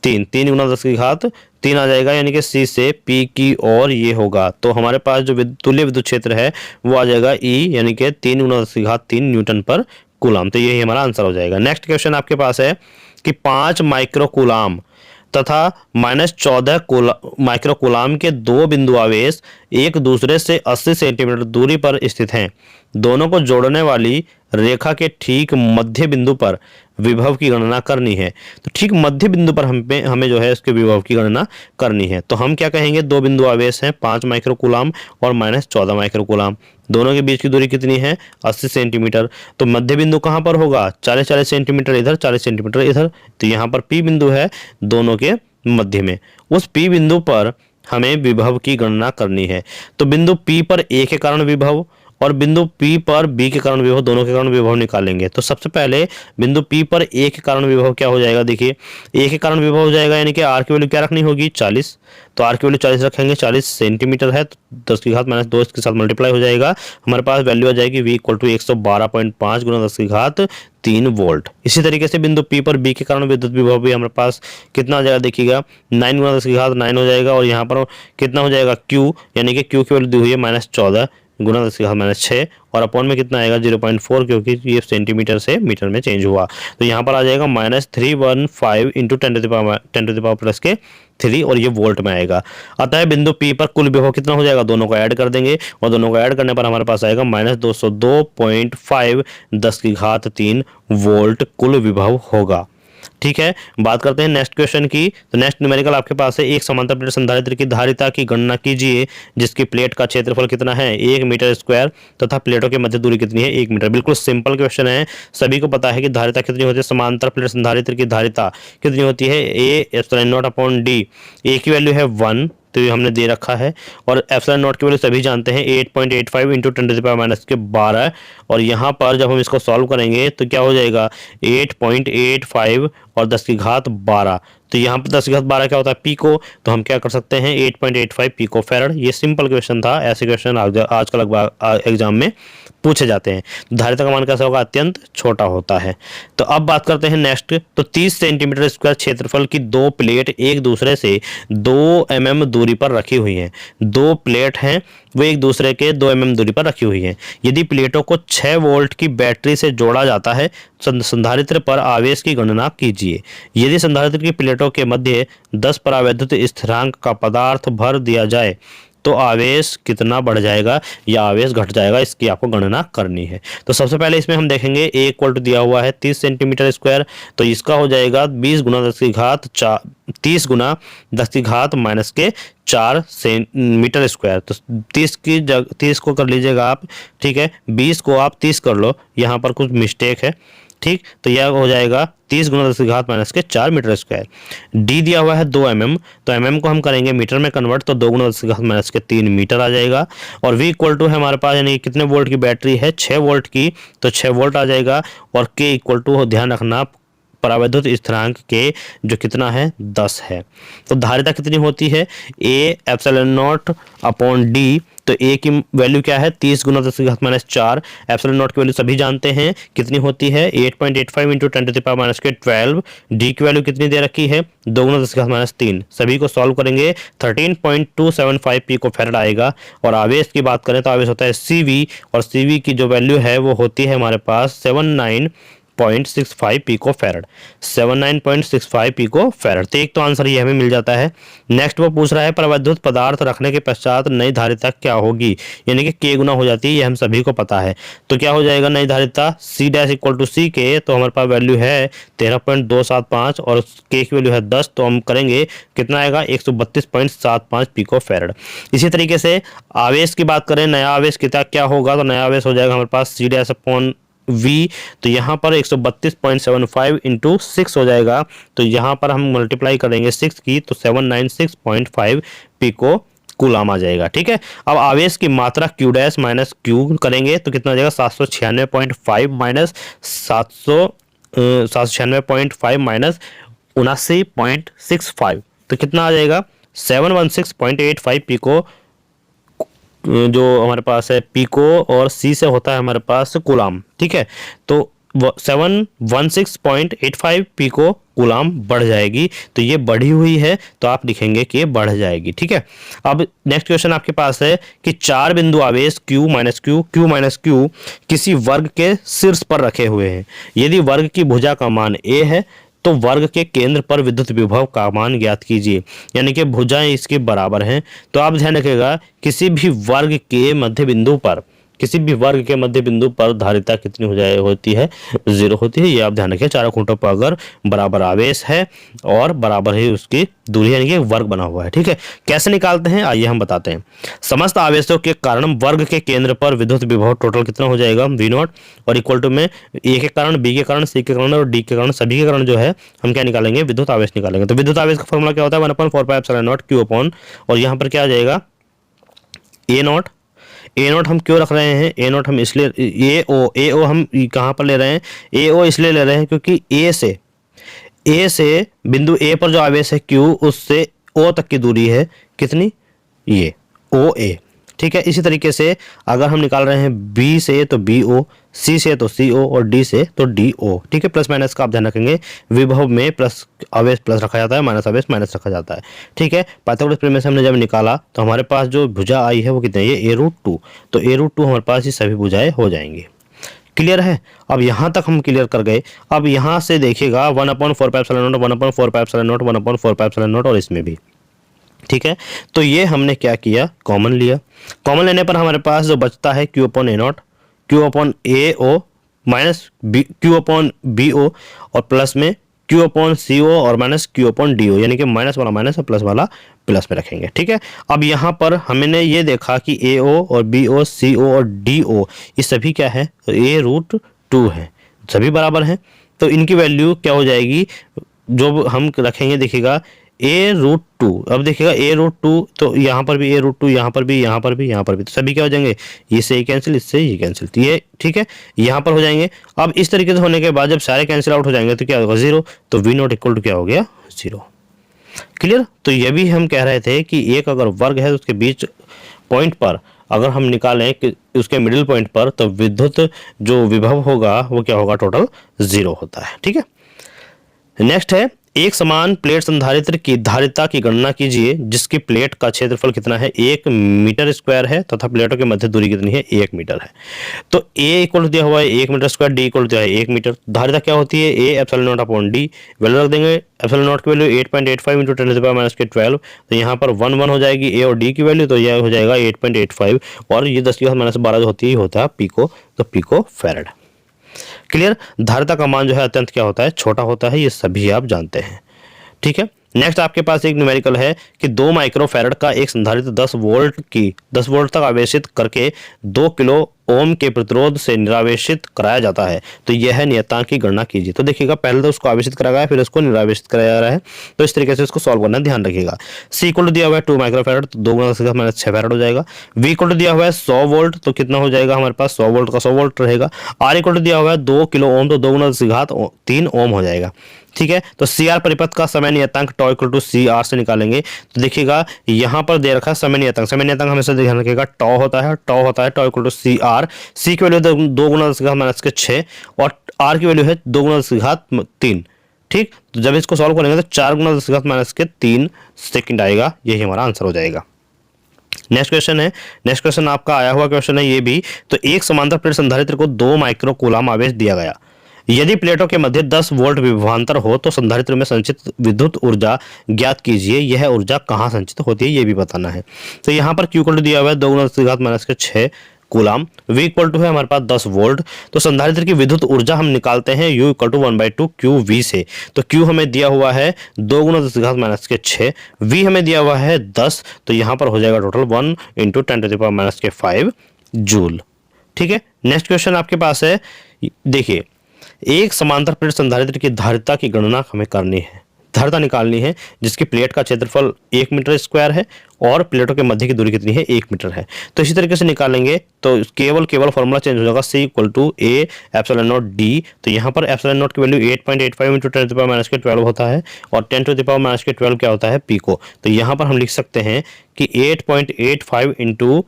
Speaker 1: 3, 3 गुना 10 की घात 3 आ जाएगा, यानी कि सी से पी की ओर ये होगा। तो हमारे पास जो तुल्य विद्युत क्षेत्र है वो आ जाएगा ई, यानी कि 3 गुना 10 की घात 3 न्यूटन पर कूलम। तो यही हमारा आंसर हो जाएगा। नेक्स्ट क्वेश्चन आपके पास है कि 5 माइक्रो कूलम तथा -14 माइक्रो कूलम के दो बिंदु आवेश एक दूसरे से 80 सेंटीमीटर दूरी पर स्थित हैं। दोनों को जोड़ने वाली रेखा के ठीक मध्य बिंदु पर विभव की गणना करनी है। तो ठीक मध्य बिंदु पर हमें जो है इसके विभव की गणना करनी है। तो हम क्या कहेंगे, दो बिंदु आवेश हैं 5 माइक्रो कूलम और -14 माइक्रो कूलम, दोनों के बीच की दूरी कितनी है, 80 सेंटीमीटर। तो मध्य बिंदु कहाँ पर होगा, 40-40 सेंटीमीटर इधर, 40 सेंटीमीटर इधर। तो यहाँ पर P बिंदु है दोनों के मध्य में। उस P बिंदु पर हमें विभव की गणना करनी है। तो बिंदु P पर A के कारण विभव और बिंदु P पर B के कारण विभव, दोनों के कारण विभव निकालेंगे। तो सबसे पहले बिंदु P पर A के कारण विभव क्या हो जाएगा, देखिए A के कारण विभव हो जाएगा, यानी कि R की वैल्यू क्या रखनी होगी, 40। तो R की वैल्यू 40 रखेंगे, 40 सेंटीमीटर है तो 10 की घात -2 इसके साथ मल्टीप्लाई हो जाएगा। हमारे पास वैल्यू आ जाएगी V = 112.5 गुना 10 की घात 3 वोल्ट। इसी तरीके से बिंदु P पर B के कारण विद्युत विभव भी हमारे पास कितना आ जाएगा, देखिएगा 9 गुना 10 की घात 9 हो जाएगा। और यहाँ पर कितना हो जाएगा Q, यानी कि Q की वैल्यू दी हुई है -14 गुना 10 की घात -6 और अपॉन में कितना आएगा 0.4, क्योंकि ये सेंटीमीटर से मीटर में चेंज हुआ। तो यहाँ पर आ जाएगा -315 इंटू 10⁻³ और ये वोल्ट में आएगा। अतः बिंदु P पर कुल विभव कितना हो जाएगा, दोनों को ऐड कर देंगे और दोनों को ऐड करने पर हमारे पास आएगा -202.5 10 की घात 3 वोल्ट कुल विभव होगा। ठीक है, बात करते हैं नेक्स्ट क्वेश्चन की। तो नेक्स्ट न्यूमेरिकल आपके पास है, एक समांतर प्लेट संधारित्र की धारिता की गणना कीजिए जिसकी प्लेट का क्षेत्रफल कितना है, 1 मीटर स्क्वायर तथा प्लेटों के मध्य दूरी कितनी है, 1 मीटर। बिल्कुल सिंपल क्वेश्चन है, सभी को पता है कि धारिता कितनी होती है, समांतर प्लेट संधारित्र की धारिता कितनी होती है, A/0/d। A की वैल्यू है 1, तो ये हमने दे रखा है, और ε0 की वैल्यू सभी जानते हैं 8.85 इंटू 10⁻⁻12। और यहाँ पर जब हम इसको सॉल्व करेंगे तो क्या हो जाएगा, 8.85 और 10 की घात 12। तो यहाँ पर 10 की घात 12 क्या होता है, पिको। तो हम क्या कर सकते हैं, 8.85 पिको फैराड। ये सिंपल क्वेश्चन था, ऐसे क्वेश्चन आजकल एग्जाम में पूछे जाते हैं। धारिता का मान कैसा होगा, अत्यंत छोटा होता है। तो अब बात करते हैं नेक्स्ट। तो 30 सेंटीमीटर स्क्वायर क्षेत्रफल की दो प्लेट एक दूसरे से 2 mm दूरी पर रखी हुई हैं। दो प्लेट हैं वो एक दूसरे के 2 mm दूरी पर रखी हुई हैं। यदि प्लेटों को 6 वोल्ट की बैटरी से जोड़ा जाता है, संधारित्र पर आवेश की गणना कीजिए। यदि संधारित्र की प्लेटों के मध्य 10 परावैद्युत स्थिरांक का पदार्थ भर दिया जाए तो आवेश कितना बढ़ जाएगा या आवेश घट जाएगा, इसकी आपको गणना करनी है। तो सबसे पहले इसमें हम देखेंगे A इक्वल टू दिया हुआ है 30 सेंटीमीटर स्क्वायर, तो इसका हो जाएगा 20 गुना 10 की घात 30 गुना 10 की घात माइनस के 4 सेंटीमीटर स्क्वायर। तो 30 को कर लीजिएगा आप, ठीक है, 20 को आप 30 कर लो, यहाँ पर कुछ मिस्टेक है, ठीक। तो यह हो जाएगा 30 गुना 10 की घात माइनस के 4 मीटर स्क्वायर। डी दिया हुआ है 2 mm, तो mm को हम करेंगे मीटर में कन्वर्ट, तो 2 गुना 10 की घात माइनस के 3 मीटर आ जाएगा। और V इक्वल टू है हमारे पास, यानी कितने वोल्ट की बैटरी है, 6 वोल्ट की, तो 6 वोल्ट आ जाएगा। और K इक्वल टू ध्यान रखना परावैद्युत स्थिरांक के जो कितना है 10 है। तो धारिता कितनी होती है, A epsilon naught upon D, तो A की वैल्यू क्या है 30 गुना 10 की घात माइनस 4, एप्सिलॉन नॉट की वैल्यू सभी जानते हैं कितनी होती है 8.85 into 10 to the power minus के 12। डी की वैल्यू कितनी दे रखी है 2 गुना 10 की घात माइनस 3, सभी को सॉल्व करेंगे 13.275 पिको फैराड आएगा। और आवेश की बात करें तो आवेश होता है CV, और CV की जो वैल्यू है वो होती है हमारे पास 79.65 पिको फैराड, 79.65 पिको फैराड। तो एक तो आंसर ये हमें मिल जाता है। नेक्स्ट वो पूछ रहा है परावैद्युत पदार्थ रखने के पश्चात नई धारिता क्या होगी, यानी कि K गुना हो जाती है, ये हम सभी को पता है। तो क्या हो जाएगा नई धारिता C dash equal to C के, तो हमारे पास वैल्यू है 13.275 और K की वैल्यू है 10, तो हम करेंगे कितना आएगा 132.75 पिको फैराड। इसी तरीके से आवेश की बात करें, नया आवेश कितना क्या होगा, तो नया आवेश हो जाएगा हमारे पास C डैश अपॉन V, तो यहाँ पर 132.75 इंटू 6 हो जाएगा, तो यहाँ पर हम मल्टीप्लाई करेंगे 6 की, तो 796.5 पिको कूलाम आ जाएगा, ठीक है। अब आवेश की मात्रा Q डैश माइनस Q करेंगे तो कितना आ जाएगा 796.5 माइनस 796.5 माइनस 79.65, तो कितना आ जाएगा 716.85 पिको, जो हमारे पास है पिको, और C से होता है हमारे पास कूलाम, ठीक है। तो 716.85 पिको कूलाम बढ़ जाएगी, तो ये बढ़ी हुई है, तो आप लिखेंगे कि ये बढ़ जाएगी, ठीक है। अब नेक्स्ट क्वेश्चन आपके पास है कि 4 बिंदु आवेश Q माइनस Q किसी वर्ग के शीर्ष पर रखे हुए हैं। यदि वर्ग की भुजा का मान A है तो वर्ग के केंद्र पर विद्युत विभव का मान ज्ञात कीजिए, यानी कि भुजाएं इसके बराबर हैं। तो आप ध्यान रखिएगा किसी भी वर्ग के मध्य बिंदु पर धारिता कितनी होती है 0 होती है। ये आप ध्यान रखिए, चारों खूंटों पर अगर बराबर आवेश है और बराबर ही उसकी दूरी, यानी कि वर्ग बना हुआ है, ठीक है। कैसे निकालते हैं आइए हम बताते हैं। समस्त आवेशों के कारण वर्ग के केंद्र पर विद्युत विभव टोटल कितना हो जाएगा V0, और इक्वल टू में A के कारण, B के कारण, C के कारण और D के कारण, सभी के कारण जो है हम क्या निकालेंगे विद्युत आवेश निकालेंगे। तो विद्युत आवेश का फॉर्मूला क्या होता है 1/4πε0 Q अपॉन, और यहाँ पर क्या आ जाएगा ए नोट हम क्यों रख रहे हैं, ए नोट हम इसलिए ए ओ हम कहाँ पर ले रहे हैं, ए ओ इसलिए ले रहे हैं क्योंकि ए से बिंदु ए पर जो आवेश है Q, उससे O तक की दूरी है कितनी, ये OA, ठीक है। इसी तरीके से अगर हम निकाल रहे हैं B से तो BO, C से तो CO और D से तो DO, ठीक है। प्लस माइनस का आप ध्यान रखेंगे, विभव में प्लस आवेश प्लस रखा जाता है, माइनस आवेश माइनस रखा जाता है, ठीक है। पाइथागोरस प्रमेय से हमने जब निकाला तो हमारे पास जो भुजा आई है वो कितनी है, ये A√2, तो A√2 हमारे पास ये सभी भुजाएं हो जाएंगी। क्लियर है, अब यहाँ तक हम क्लियर कर गए। अब यहाँ से देखिएगा 1/4πε0 1/4πε0 1/4πε0 और इसमें भी, ठीक है। तो ये हमने क्या किया, कॉमन लिया। कॉमन लेने पर हमारे पास जो बचता है Q upon A0, Q upon AO minus Q upon BO, और प्लस में Q अपॉन CO और माइनस Q अपॉन DO, यानी कि माइनस वाला माइनस और प्लस वाला प्लस में रखेंगे, ठीक है। अब यहाँ पर हमने ये देखा कि AO और BO, CO और DO ये सभी क्या है, A√2 है, सभी बराबर हैं। तो इनकी वैल्यू क्या हो जाएगी, जो हम रखेंगे देखिएगा A√2, अब देखिएगा A√2, तो यहाँ पर भी A√2, यहाँ पर भी, यहाँ पर भी, यहाँ पर भी, तो सभी क्या हो जाएंगे, ये से ये कैंसिल, इससे ये कैंसिल, तो ये ठीक है यहाँ पर हो जाएंगे। अब इस तरीके से होने के बाद जब सारे कैंसिल आउट हो जाएंगे तो क्या होगा 0, तो V0 इक्वल टू क्या हो गया 0। क्लियर। तो ये भी हम कह रहे थे कि एक अगर वर्ग है तो उसके बीच पॉइंट पर अगर हम निकालें कि उसके मिडिल पॉइंट पर, तो विद्युत जो विभव होगा वो क्या होगा, टोटल 0 होता है, ठीक है। नेक्स्ट है एक समान प्लेट संधारित्र की धारिता की गणना कीजिए जिसकी प्लेट का क्षेत्रफल कितना है, 1 मीटर स्क्वायर है तथा प्लेटों के मध्य दूरी कितनी है, 1 मीटर है। तो A इक्वल दिया हुआ है 1 मीटर स्क्वायर, D इक्वल दिया है 1 मीटर। धारिता क्या होती है, A epsilon naught upon D। Value रख देंगे, एप्सिलॉन नॉट की value 8.85 into 10 to the power minus के 12। तो यहाँ पर 1 1 हो जाएगी A और D की वैल्यू, तो यह हो जाएगा 8.85 और ये 10 की घात माइनस 12 जो होती है होता है पिको, तो पिको फैरड। क्लियर। धारिता का मान जो है अत्यंत क्या होता है, छोटा होता है, ये सभी आप जानते हैं। ठीक है। नेक्स्ट आपके पास एक न्यूमेरिकल है कि 2 माइक्रो फैरड का एक संधारित्र 10 वोल्ट तक आवेशित करके 2 किलो ओम के प्रतिरोध से निरावेशित कराया जाता है। तो यह है नियतांक की गणना कीजिए। तो देखिएगा, पहले तो उसको आवेशित कराया गया, फिर उसको निरावेशित कराया जा रहा है। तो इस तरीके से इसको सॉल्व करना ध्यान रखिएगा। सी इक्वल दिया हुआ है 2 माइक्रो फैरड, तो 2 × 10 माइनस 6 फैरड हो जाएगा। वी इक्वल दिया हुआ है 100 वोल्ट, तो कितना हो जाएगा हमारे पास, 100 वोल्ट का 100 वोल्ट रहेगा। आर इक्वल दिया हुआ है 2 किलो ओम, तो 2 × 10⁻³ ओम हो जाएगा। ठीक है। तो सी आर परिपथ का समय नियतांक टॉ इक्वल टू सी आर से निकालेंगे। तो देखिएगा यहाँ पर दे रखा है समय नियतांक हमेशा ध्यान रखिएगा टॉ होता है टॉ इक्वल टू सी आर। सी की वैल्यू 2 × 10⁻⁶ और आर की वैल्यू है 2 × 10⁻³ ठीक। तो जब इसको सॉल्व करेंगे तो 4 × 10⁻³ सेकंड आएगा, यही हमारा आंसर हो जाएगा। नेक्स्ट क्वेश्चन आपका आया हुआ क्वेश्चन है ये भी। तो एक समांतर प्लेट संधारित्र को 2 माइक्रो कूलाम आवेश दिया गया। यदि प्लेटों के मध्य 10 वोल्ट विभवांतर हो तो संधारित्र में संचित विद्युत ऊर्जा ज्ञात कीजिए। यह ऊर्जा कहाँ संचित होती है, ये भी बताना है। तो यहाँ पर Q इक्वल टू दिया हुआ है 2 × 10⁻⁶ कूलाम। V इक्वल टू है हमारे पास 10 वोल्ट। तो संधारित्र की विद्युत ऊर्जा हम निकालते हैं U इक्वल टू 1/2 QV से। तो Q हमें दिया हुआ है 2 × 10⁻⁶, V हमें दिया हुआ है 10, तो यहाँ पर हो जाएगा total 1 × 10 to the power -5 joule. ठीक है। नेक्स्ट क्वेश्चन आपके पास है, देखिए एक समांतर प्लेट संधारित्र की धारिता की गणना हमें करनी है, धारिता निकालनी है जिसकी प्लेट का क्षेत्रफल 1 मीटर स्क्वायर है और प्लेटों के मध्य की दूरी कितनी है, 1 मीटर है। तो इसी तरीके से निकालेंगे तो केवल फॉर्मूला चेंज हो जाएगा, C equal to A epsilon naught D। तो यहाँ पर एप्सिलॉन नॉट की value 8.85 into 10 to the power -12 होता है और 10 टू द पावर -12 क्या होता है, पिको। तो यहाँ पर हम लिख सकते हैं कि 8.85 इंटू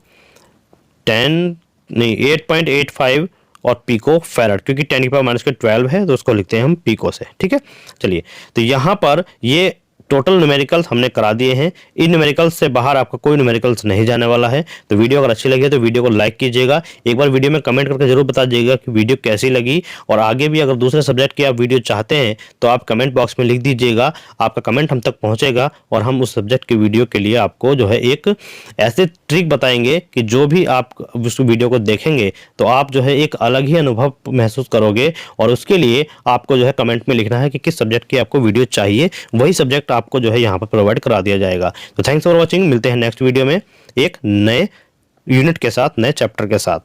Speaker 1: 8.85 और पिको फैरड, क्योंकि 10 की पावर -12 है तो उसको लिखते हैं हम पिको से। ठीक है। चलिए, तो यहाँ पर ये टोटल न्यूमेरिकल्स हमने करा दिए हैं। इन न्यूमेरिकल्स से बाहर आपका कोई न्यूमेरिकल्स नहीं जाने वाला है। तो वीडियो अगर अच्छी लगी तो वीडियो को लाइक कीजिएगा। एक बार वीडियो में कमेंट करके जरूर बता दीजिएगा कि वीडियो कैसी लगी, और आगे भी अगर दूसरे सब्जेक्ट की आप वीडियो चाहते हैं तो आप कमेंट बॉक्स में लिख दीजिएगा। आपका कमेंट हम तक पहुंचेगा और हम उस सब्जेक्ट की वीडियो के लिए आपको जो है एक ऐसे ट्रिक बताएंगे कि जो भी आप उस वीडियो को देखेंगे तो आप जो है एक अलग ही अनुभव महसूस करोगे। और उसके लिए आपको जो है कमेंट में लिखना है कि किस सब्जेक्ट की आपको वीडियो चाहिए, वही सब्जेक्ट आपको जो है यहाँ पर प्रोवाइड करा दिया जाएगा। तो थैंक्स फॉर वॉचिंग। मिलते हैं नेक्स्ट वीडियो में एक नए यूनिट के साथ, नए चैप्टर के साथ।